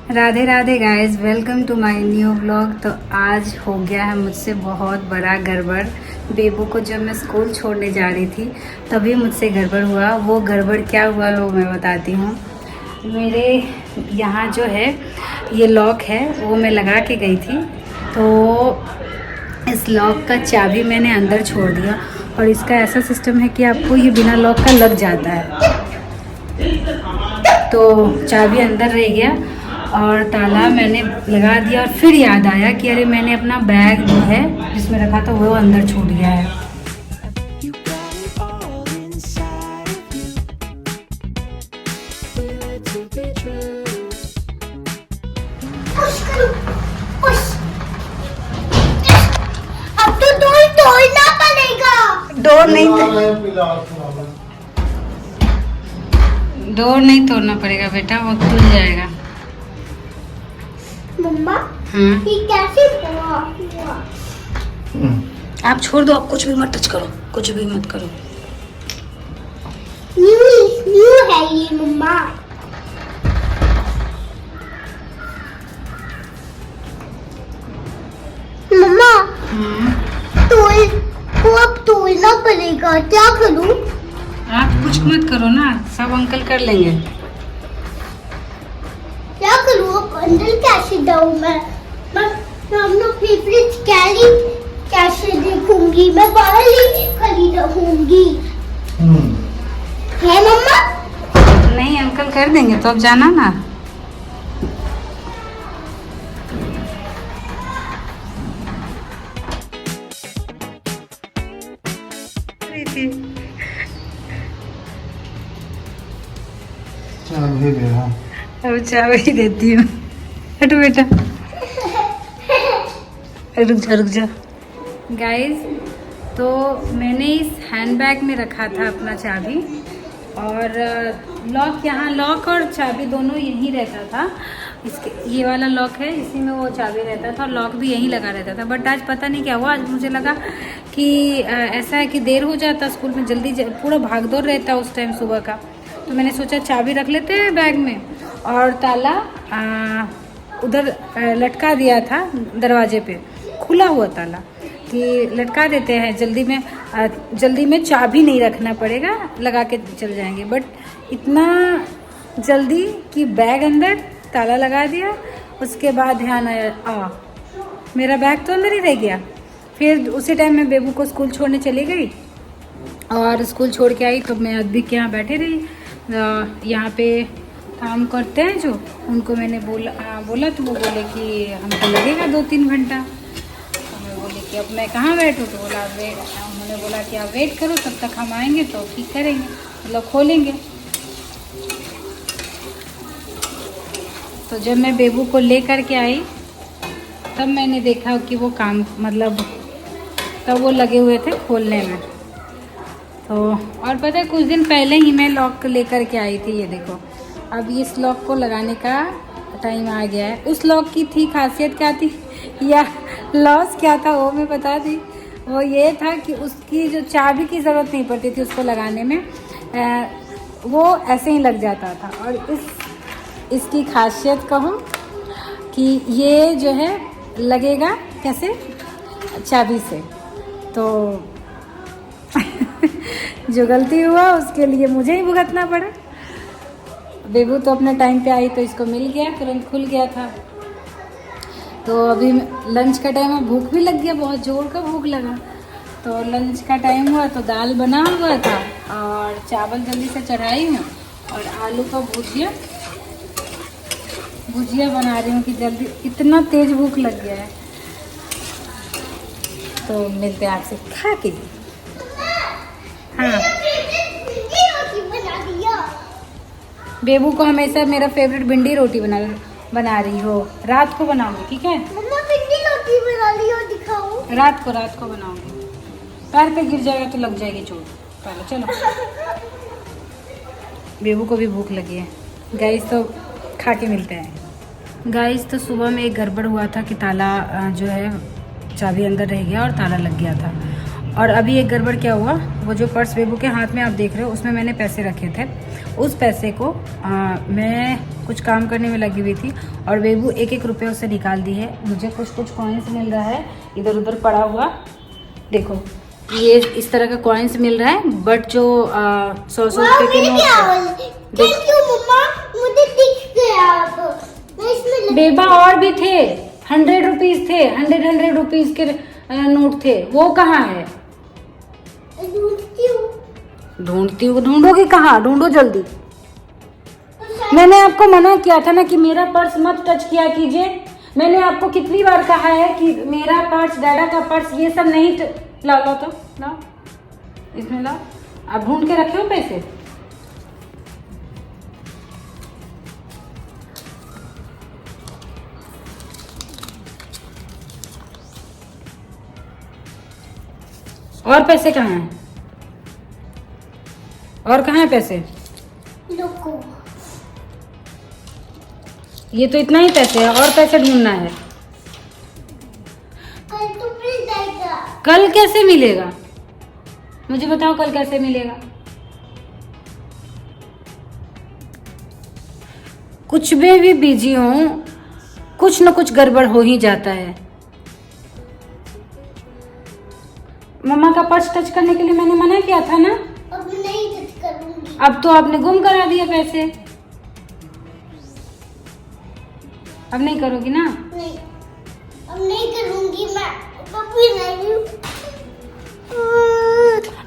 Radhe Radhe guys, welcome to my new vlog. तो आज हो गया है मुझसे बहुत बड़ा गड़बड़। बेबू को जब मैं स्कूल छोड़ने जा रही थी तभी मुझसे गड़बड़ हुआ। वो गड़बड़ क्या हुआ वो मैं बताती हूँ। मेरे यहाँ जो है ये लॉक है वो मैं लगा के गई थी, तो इस लॉक का चाबी मैंने अंदर छोड़ दिया। और इसका ऐसा सिस्टम है कि आपको ये बिना लॉक का लग जाता है, तो चाबी अंदर रह गया और ताला मैंने लगा दिया। और फिर याद आया कि अरे मैंने अपना बैग जो है जिसमें रखा था वो अंदर छूट गया है। अब तो डोर तोड़ना पड़ेगा। डोर नहीं तोड़ना पड़ेगा बेटा, वो खुल जाएगा। मम्मा हाँ, ये कैसे हुआ? आप छोड़ दो, आप कुछ भी मत टच करो, कुछ भी मत करो। न्यू है ये मम्मा। मम्मा तो अब तोड़ना पड़ेगा, क्या करूं? आप कुछ मत करो ना, सब अंकल कर लेंगे। क्या करूं अब अंदर कैसे जाऊं मैं अपना फेवरेट कैरी कैसे देखूंगी? मैं बाहर ही खड़ी रहूंगी। है मम्मा? नहीं, अंकल कर देंगे, तो अब जाना ना। चाबी दे रहा। अब चाबी देती हूँ। हटो बेटा, रुक जा। गाइस, तो मैंने इस हैंडबैग में रखा था अपना चाबी, और लॉक यहाँ, लॉक और चाबी दोनों यहीं रहता था। इसके ये वाला लॉक है, इसी में वो चाबी रहता था, और लॉक भी यहीं लगा रहता था। बट आज पता नहीं क्या हुआ, आज मुझे लगा कि ऐसा है कि देर हो जाता स्कूल में, जल्दी पूरा भागदौड़ रहता उस टाइम सुबह का। तो मैंने सोचा चाबी रख लेते हैं बैग में, और ताला उधर लटका दिया था दरवाजे पे, खुला हुआ ताला, कि लटका देते हैं, जल्दी में चाबी नहीं रखना पड़ेगा, लगा के चल जाएंगे। बट इतना जल्दी कि बैग अंदर, ताला लगा दिया। उसके बाद ध्यान आया मेरा बैग तो अंदर ही रह गया। फिर उसी टाइम मैं बेबू को स्कूल छोड़ने चली गई, और स्कूल छोड़ के आई तो मैं अभी के यहाँ बैठे रही। यहाँ पे काम करते हैं जो, उनको मैंने बोला तो वो बोले कि हमको लगेगा 2-3 घंटा। तो मैं बोली कि अब मैं कहाँ बैठूँ, तो उन्होंने बोला कि आप वेट करो, तब तक हम आएंगे तो ठीक करेंगे, मतलब खोलेंगे। तो जब मैं बेबू को ले कर के आई तब मैंने देखा कि वो काम, मतलब तब वो लगे हुए थे खोलने में। तो और पता है, कुछ दिन पहले ही मैं लॉक लेकर के आई थी, ये देखो। अब इस लॉक को लगाने का टाइम आ गया है। उस लॉक की थी खासियत क्या थी या लॉस क्या था वो मैं बता दी। वो ये था कि उसकी जो चाबी की ज़रूरत नहीं पड़ती थी उसको लगाने में, वो ऐसे ही लग जाता था। और इसकी खासियत कहूँ कि ये जो है लगेगा कैसे, चाबी से। तो जो गलती हुआ उसके लिए मुझे ही भुगतना पड़ा। बेबू तो अपने टाइम पे आई तो इसको मिल गया, तुरंत खुल गया था। तो अभी लंच का टाइम है, भूख भी लग गया, बहुत ज़ोर का भूख लगा। तो लंच का टाइम हुआ तो दाल बना हुआ था और चावल जल्दी से चढ़ाई हूँ, और आलू का भुजिया बना रही हूँ कि जल्दी, इतना तेज भूख लग गया है। तो मिलते हैं आपसे खा के। हाँ, बेबू को हमेशा मेरा फेवरेट भिंडी रोटी बना रही हो। रात को बनाऊंगी, ठीक है? मम्मा भिंडी रोटी बना ली हो, दिखाओ। रात को बनाऊंगी। पैर पे गिर जाएगा तो लग जाएगी चोट। पहले चलो, बेबू को भी भूख लगी है। गाइस, तो खा के मिलते हैं। गाइस, तो सुबह में एक गड़बड़ हुआ था कि ताला जो है चाबी अंदर रह गया और ताला लग गया था। और अभी एक गड़बड़ क्या हुआ, वो जो पर्स बेबू के हाथ में आप देख रहे हो उसमें मैंने पैसे रखे थे, उस पैसे को मैं कुछ काम करने में लगी हुई थी और बेबू 1-1 रुपये उससे निकाल दी है। मुझे कुछ कॉइन्स मिल रहा है इधर उधर पड़ा हुआ, देखो ये इस तरह का कॉइन्स मिल रहा है, बट जो 100 रुपये के नोट थैंक यू मम्मा, मुझे दिख गया अब। मैं इसमें बेबा और भी थे, 100 रुपीज थे, 100 रुपीज के नोट थे, वो कहाँ है? ढूंढती हूँ, ढूंढोगी कहाँ? ढूंढो जल्दी। मैंने आपको मना किया था ना कि मेरा पर्स मत टच किया कीजिए। मैंने आपको कितनी बार कहा है कि मेरा पर्स, डैडा का पर्स, ये सब नहीं लाओ तो लाओ, इसमें लाओ। आप ढूंढ के रखे हो पैसे? और पैसे कहाँ हैं? और कहाँ है पैसे? रुको, ये तो इतना ही पैसे है, और पैसे ढूंढना है। कल तो मिल जाएगा। कल कैसे मिलेगा? मुझे बताओ कल कैसे मिलेगा? कुछ भी बिजी हो, कुछ न कुछ गड़बड़ हो ही जाता है। मम्मा का पर्स टच करने के लिए मैंने मना किया था ना। अब नहीं टच करूंगी। अब तो आपने गुम करा दिया पैसे, अब नहीं करोगी ना? नहीं, अब नहीं करूंगी मैं, कभी नहीं।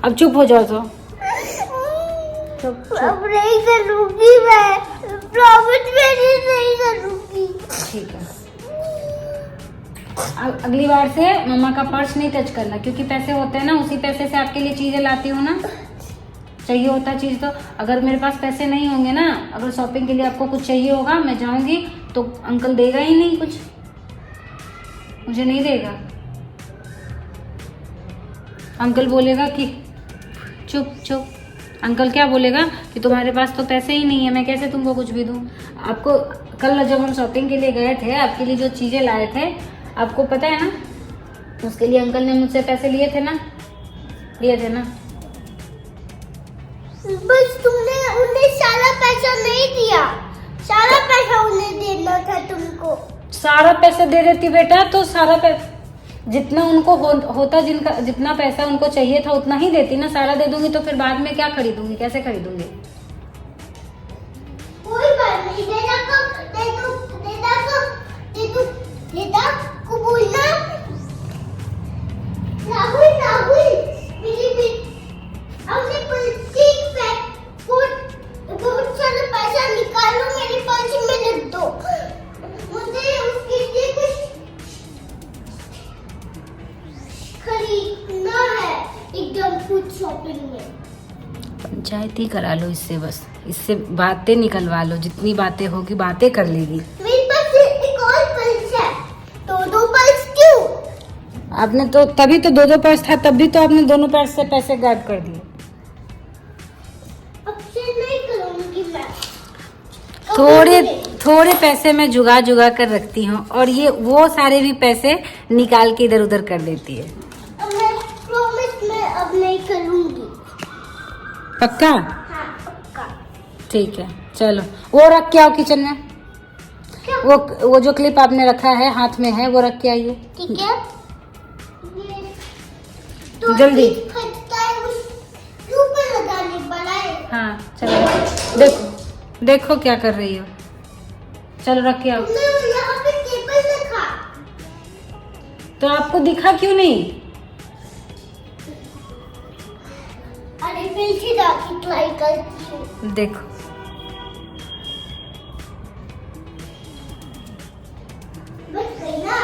अब चुप हो जाओ तो। अब नहीं करूंगी मैं, प्रॉमिस मेरी नहीं करूंगी। ठीक है, अगली बार से मम्मा का पर्स नहीं टच करना, क्योंकि पैसे होते हैं ना, उसी पैसे से आपके लिए चीजें लाती हूँ ना। चाहिए होता चीज तो, अगर मेरे पास पैसे नहीं होंगे ना, अगर शॉपिंग के लिए आपको कुछ चाहिए होगा, मैं जाऊंगी तो अंकल देगा ही नहीं कुछ, मुझे नहीं देगा। अंकल बोलेगा कि चुप चुप, अंकल क्या बोलेगा कि तुम्हारे पास तो पैसे ही नहीं है, मैं कैसे तुमको कुछ भी दूं। आपको कल जब हम शॉपिंग के लिए गए थे, आपके लिए जो चीजें लाए थे, आपको पता है ना, उसके लिए अंकल ने मुझसे पैसे लिए थे ना, लिए थे ना। बस तुमने उन्हें सारा पैसा नहीं दिया, सारा पैसा उन्हें देना था तुमको। सारा पैसा दे देती बेटा, तो सारा जितना उनको होता, जितना पैसा उनको चाहिए था उतना ही देती ना। सारा दे दूंगी तो फिर बाद में क्या खरीदूंगी, कैसे खरीदूंगी? कोई बात नहीं, देदा को बोलना, राहुल मेरी हमने बहुत सारा पैसा निकालो, मेरे पर्स में रख दो, मुझे उसके लिए कुछ खरीदना है एकदम कुछ शॉपिंग में। पंचायत ही करा लो इससे, बस इससे बातें निकलवा लो, जितनी बातें होगी बातें कर लेगी। मेरे पास एक और पर्स है, तो 2 पर्स क्यों? आपने तो तभी तो 2 पर्स था, तब भी तो आपने दोनों पर्स से पैसे गायब कर दिए। अब से नहीं करूंगी मैं। थोड़े पैसे मैं जुगा कर रखती हूँ, और ये वो सारे भी पैसे निकाल के इधर उधर कर देती है। अब मैं प्रॉमिस मैं अब नहीं करूंगी। पक्का? हाँ पक्का। ठीक है, चलो वो रख के आओ किचन में। क्या? वो जो क्लिप आपने रखा है हाथ में है, वो रख के आइए। ठीक है, ये तो जल्दी। फटता है, उस ऊपर लगाने पड़ा है। हाँ चलो, देखो क्या कर रही हो, चलो रख के आओ। तुमने यहाँ पे टेबल रखा, तो आपको दिखा क्यों नहीं? अरे फिर से जाके ट्राई करती हूँ। देखो बस गई ना।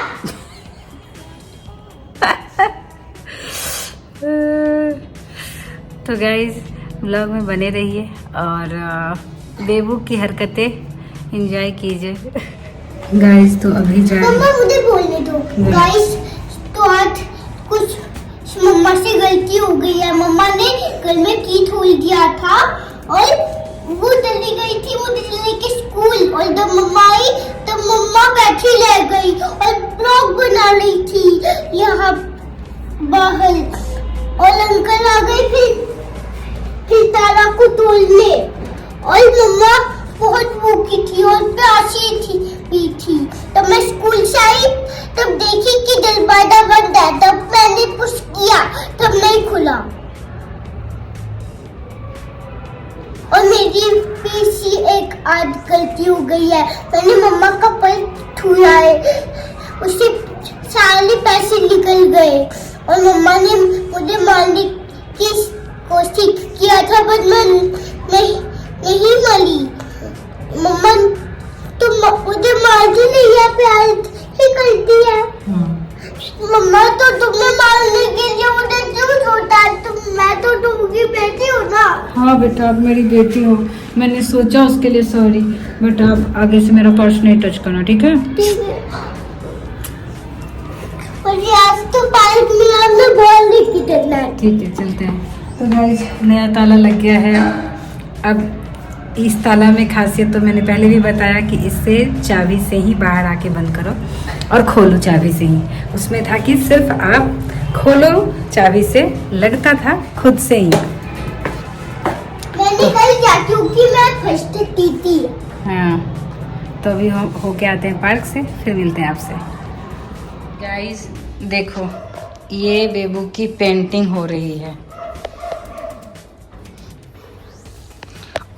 तो गाइज व्लॉग में बने रहिए और बेबू की हरकतें एंजॉय कीजिए। गाइज तो अभी जा मम्मा मुझे बोलने दो। गाइस तो आज कुछ मम्मा से गलती हो गई है। मम्मा ने घर में की खोल दिया था और वो चली गई थी मुझे लेके स्कूल, और जब मम्मा आई तब मम्मा बैठी रह गई और ब्लॉग बना रही थी यहाँ बाहर। और अंकल आ गए फिर ताला को तोड़ने। और मम्मा बहुत भूखी थी और प्यासी थी। तब मैं स्कूल से आई, तब देखी कि दरवाजा बंद है। तब मैंने पुश किया, तब नहीं खुला। और मेरी पीसी एक आध गलती हो गई है। मैंने मम्मा का पैर छुआ है, उससे सारे पैसे निकल गए। और मम्मा ने मुझे मारने की कोशिश किया था, पर मैं नहीं मारी। मम्मा तुम मुझे मारती नहीं है, प्यार ही करती है। मम्मा तो तुम्हें मारने के लिए मुझे क्यों छोटा है? मैं तो तुमकी बेटी हूँ ना। हाँ बेटा, आप मेरी बेटी हो, मैंने सोचा उसके लिए सॉरी। बट आप आगे से मेरा पर्स नहीं टच करना, ठीक है? ठीक है। और ये आज तो पार्क में हमने बॉल लेके चलना है। ठीक है, चलते हैं। तो गाइस, नया ताला लग गया है। अब इस ताला में खासियत तो मैंने पहले भी बताया कि इससे चाबी से ही बाहर आके बंद करो और खोलो चाबी से ही। उसमें था कि सिर्फ आप खोलो चाबी से, लगता था खुद से ही। मैंने कल क्या, क्योंकि मैं फर्स्ट थी। हाँ, तो अभी हम होके आते हैं पार्क से, फिर मिलते हैं आपसे। गाइस देखो, ये बेबू की पेंटिंग हो रही है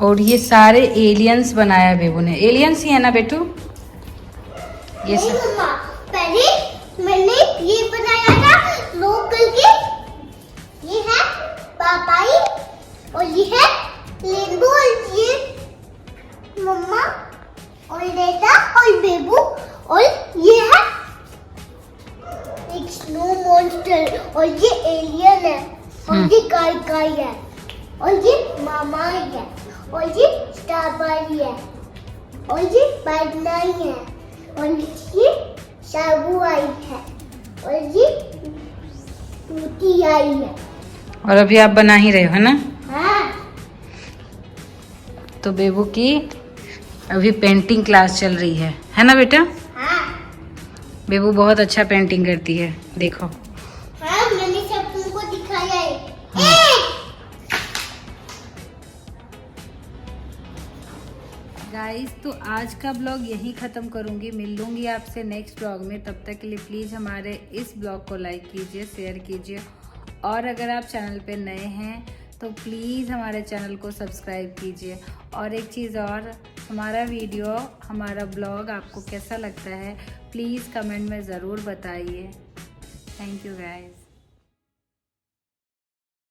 और ये सारे एलियंस बनाया बेबू ने। एलियंस ही है ना बेटू? ये नहीं सब मम्मा, पहले मैंने ये बनाया था लोकल के। ये है पापाई और ये है लेम्बू और ये मम्मा और लेटा और बेबू और ये है एक स्नो मॉन्स्टर और ये एलियन है और ये गाय है और ये मामा है और ये स्ट्रॉबेरी है और ये बनाई है और ये साबु आई है और ये टूटी आई है। और अभी आप बना ही रहे हो, है ना? हाँ। तो बेबू की अभी पेंटिंग क्लास चल रही है ना बेटा? हाँ। बेबू बहुत अच्छा पेंटिंग करती है, देखो। हाँ, मैंने सब तुमको दिखाया है। गाइस, तो आज का ब्लॉग यहीं ख़त्म करूँगी। मिल लूँगी आपसे नेक्स्ट ब्लॉग में। तब तक के लिए प्लीज़ हमारे इस ब्लॉग को लाइक कीजिए, शेयर कीजिए। और अगर आप चैनल पे नए हैं तो प्लीज़ हमारे चैनल को सब्सक्राइब कीजिए। और एक चीज़ और, हमारा वीडियो, हमारा ब्लॉग आपको कैसा लगता है प्लीज़ कमेंट में ज़रूर बताइए। Thank you guys.